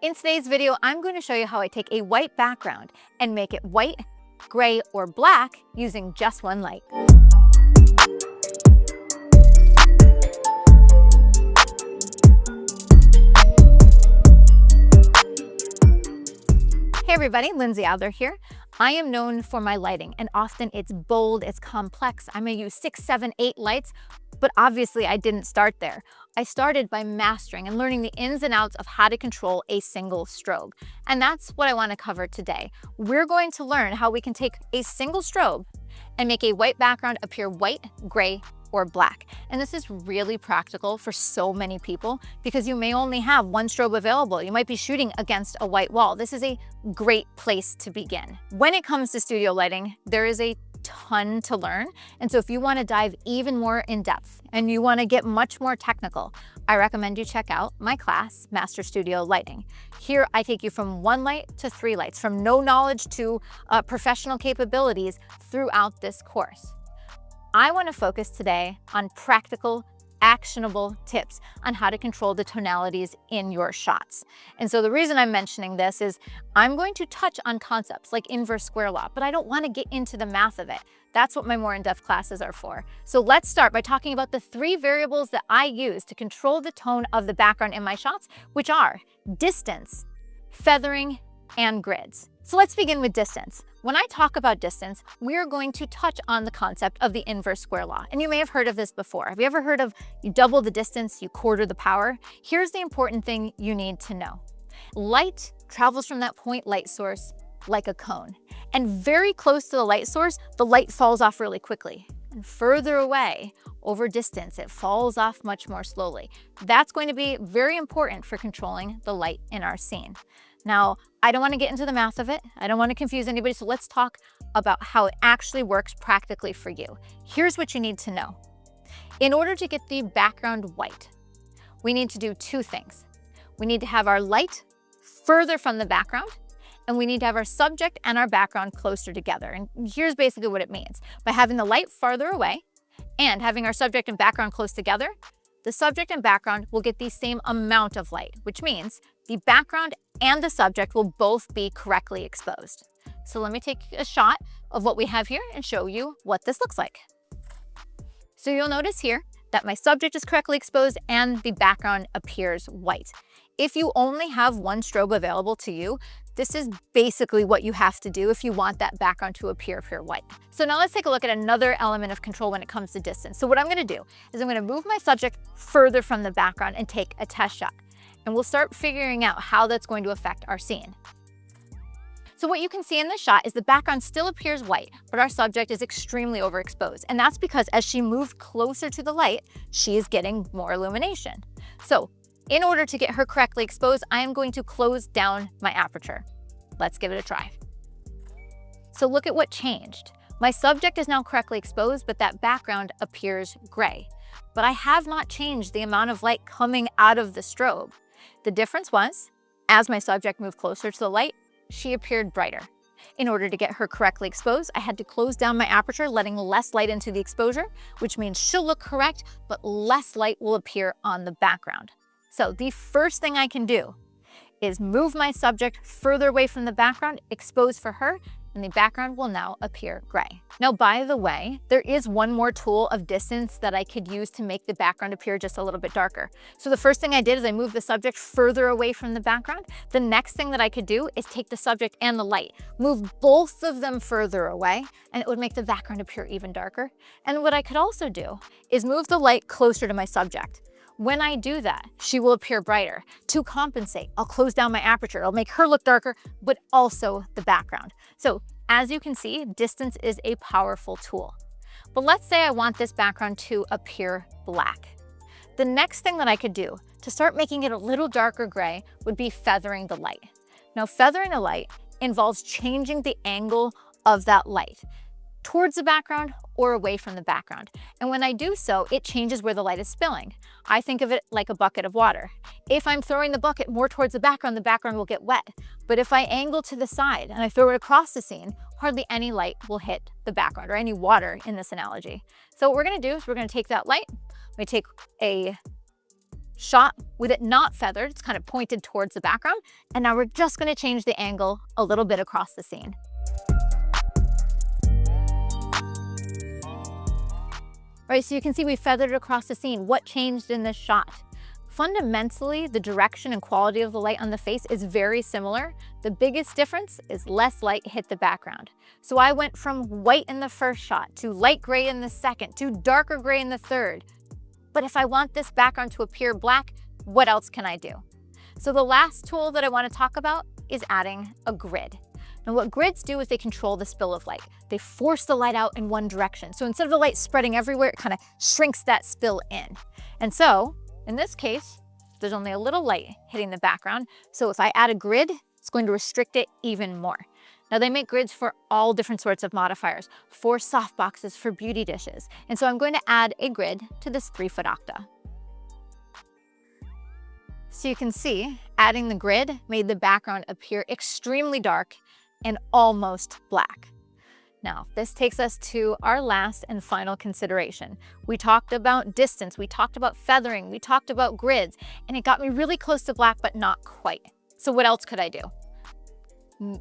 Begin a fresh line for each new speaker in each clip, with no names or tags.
In today's video, I'm going to show you how I take a white background and make it white, gray, or black using just one light. Hey everybody, Lindsay Adler here. I am known for my lighting, and often it's bold, it's complex. I may use 6, 7, 8 lights, but obviously I didn't start there. I started by mastering and learning the ins and outs of how to control a single strobe. And that's what I want to cover today. We're going to learn how we can take a single strobe and make a white background appear white, gray, or black. And this is really practical for so many people because you may only have one strobe available. You might be shooting against a white wall. This is a great place to begin. When it comes to studio lighting, there is a ton to learn. And so if you want to dive even more in depth and you want to get much more technical, I recommend you check out my class, Master Studio Lighting. Here I take you from 1 light to 3 lights, from no knowledge to professional capabilities throughout this course. I want to focus today on practical, actionable tips on how to control the tonalities in your shots. And so the reason I'm mentioning this is I'm going to touch on concepts like inverse square law, but I don't want to get into the math of it. That's what my more in-depth classes are for. So let's start by talking about the 3 variables that I use to control the tone of the background in my shots, which are distance, feathering, and grids. So let's begin with distance. When I talk about distance, we're going to touch on the concept of the inverse square law. And you may have heard of this before. Have you ever heard of you double the distance, you quarter the power? Here's the important thing you need to know. Light travels from that point light source like a cone. And very close to the light source, the light falls off really quickly. And further away, over distance, it falls off much more slowly. That's going to be very important for controlling the light in our scene. Now, I don't want to get into the math of it. I don't want to confuse anybody, so let's talk about how it actually works practically for you. Here's what you need to know. In order to get the background white, we need to do 2 things. We need to have our light further from the background, and we need to have our subject and our background closer together. And here's basically what it means. By having the light farther away and having our subject and background close together, the subject and background will get the same amount of light, which means the background and the subject will both be correctly exposed. So let me take a shot of what we have here and show you what this looks like. So you'll notice here that my subject is correctly exposed and the background appears white. If you only have one strobe available to you, this is basically what you have to do if you want that background to appear pure white. So now let's take a look at another element of control when it comes to distance. So what I'm going to do is I'm going to move my subject further from the background and take a test shot. And we'll start figuring out how that's going to affect our scene. So what you can see in this shot is the background still appears white, but our subject is extremely overexposed. And that's because as she moved closer to the light, she is getting more illumination. So in order to get her correctly exposed, I am going to close down my aperture. Let's give it a try. So look at what changed. My subject is now correctly exposed, but that background appears gray. But I have not changed the amount of light coming out of the strobe. The difference was, as my subject moved closer to the light, she appeared brighter. In order to get her correctly exposed, I had to close down my aperture, letting less light into the exposure, which means she'll look correct, but less light will appear on the background. So the first thing I can do is move my subject further away from the background, expose for her, and the background will now appear gray. Now, by the way, there is one more tool of distance that I could use to make the background appear just a little bit darker. So the first thing I did is I moved the subject further away from the background. The next thing that I could do is take the subject and the light, move both of them further away, and it would make the background appear even darker. And what I could also do is move the light closer to my subject. When I do that, she will appear brighter. To compensate, I'll close down my aperture. It'll make her look darker, but also the background. So as you can see, distance is a powerful tool. But let's say I want this background to appear black. The next thing that I could do to start making it a little darker gray would be feathering the light. Now, feathering the light involves changing the angle of that light towards the background or away from the background. And when I do so, it changes where the light is spilling. I think of it like a bucket of water. If I'm throwing the bucket more towards the background will get wet. But if I angle to the side and I throw it across the scene, hardly any light will hit the background or any water in this analogy. So what we're gonna do is we're gonna take that light, we take a shot with it not feathered. It's kind of pointed towards the background. And now we're just going to change the angle a little bit across the scene. All right, so you can see we feathered it across the scene. What changed in this shot? Fundamentally, the direction and quality of the light on the face is very similar. The biggest difference is less light hit the background. So I went from white in the first shot to light gray in the second to darker gray in the third. But if I want this background to appear black, what else can I do? So the last tool that I want to talk about is adding a grid. Now what grids do is they control the spill of light. They force the light out in one direction. So instead of the light spreading everywhere, it kind of shrinks that spill in. And so in this case, there's only a little light hitting the background. So if I add a grid, it's going to restrict it even more. Now they make grids for all different sorts of modifiers, for softboxes, for beauty dishes. And so I'm going to add a grid to this 3-foot octa. So you can see adding the grid made the background appear extremely dark and almost black. Now, this takes us to our last and final consideration. We talked about distance, we talked about feathering, we talked about grids, and it got me really close to black, but not quite. So what else could I do?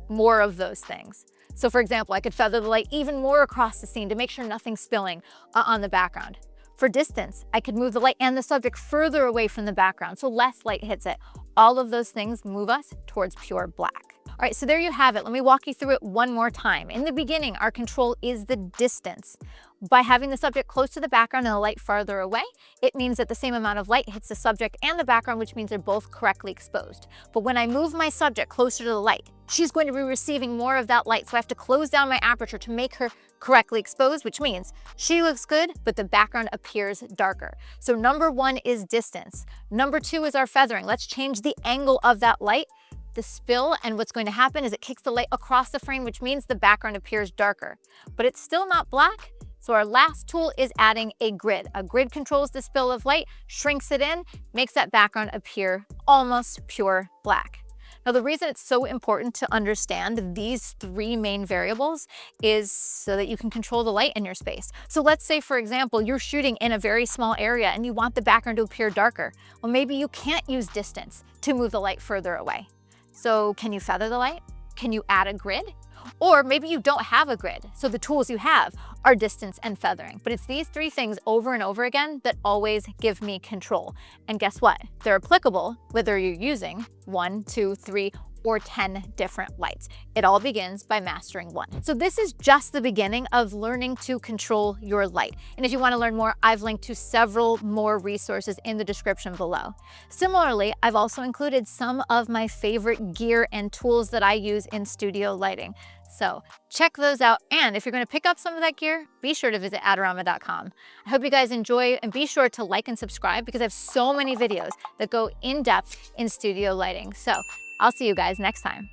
More of those things. So for example, I could feather the light even more across the scene to make sure nothing's spilling on the background. For distance, I could move the light and the subject further away from the background so less light hits it. All of those things move us towards pure black. All right, so there you have it. Let me walk you through it one more time. In the beginning, our control is the distance. By having the subject close to the background and the light farther away, it means that the same amount of light hits the subject and the background, which means they're both correctly exposed. But when I move my subject closer to the light, she's going to be receiving more of that light. So I have to close down my aperture to make her correctly exposed, which means she looks good, but the background appears darker. So number 1 is distance. Number 2 is our feathering. Let's change the angle of that light. The spill, and what's going to happen is it kicks the light across the frame, which means the background appears darker, but it's still not black. So our last tool is adding a grid. A grid controls the spill of light, shrinks it in, makes that background appear almost pure black. Now, the reason it's so important to understand these 3 main variables is so that you can control the light in your space. So let's say, for example, you're shooting in a very small area and you want the background to appear darker. Well, maybe you can't use distance to move the light further away. So can you feather the light? Can you add a grid? Or maybe you don't have a grid, so the tools you have are distance and feathering. But it's these 3 things over and over again that always give me control. And guess what? They're applicable whether you're using 1, 2, 3, or 10 different lights. It all begins by mastering 1. So this is just the beginning of learning to control your light. And if you want to learn more, I've linked to several more resources in the description below. Similarly, I've also included some of my favorite gear and tools that I use in studio lighting. So check those out. And if you're going to pick up some of that gear, be sure to visit Adorama.com. I hope you guys enjoy, and be sure to like and subscribe because I have so many videos that go in depth in studio lighting. So I'll see you guys next time.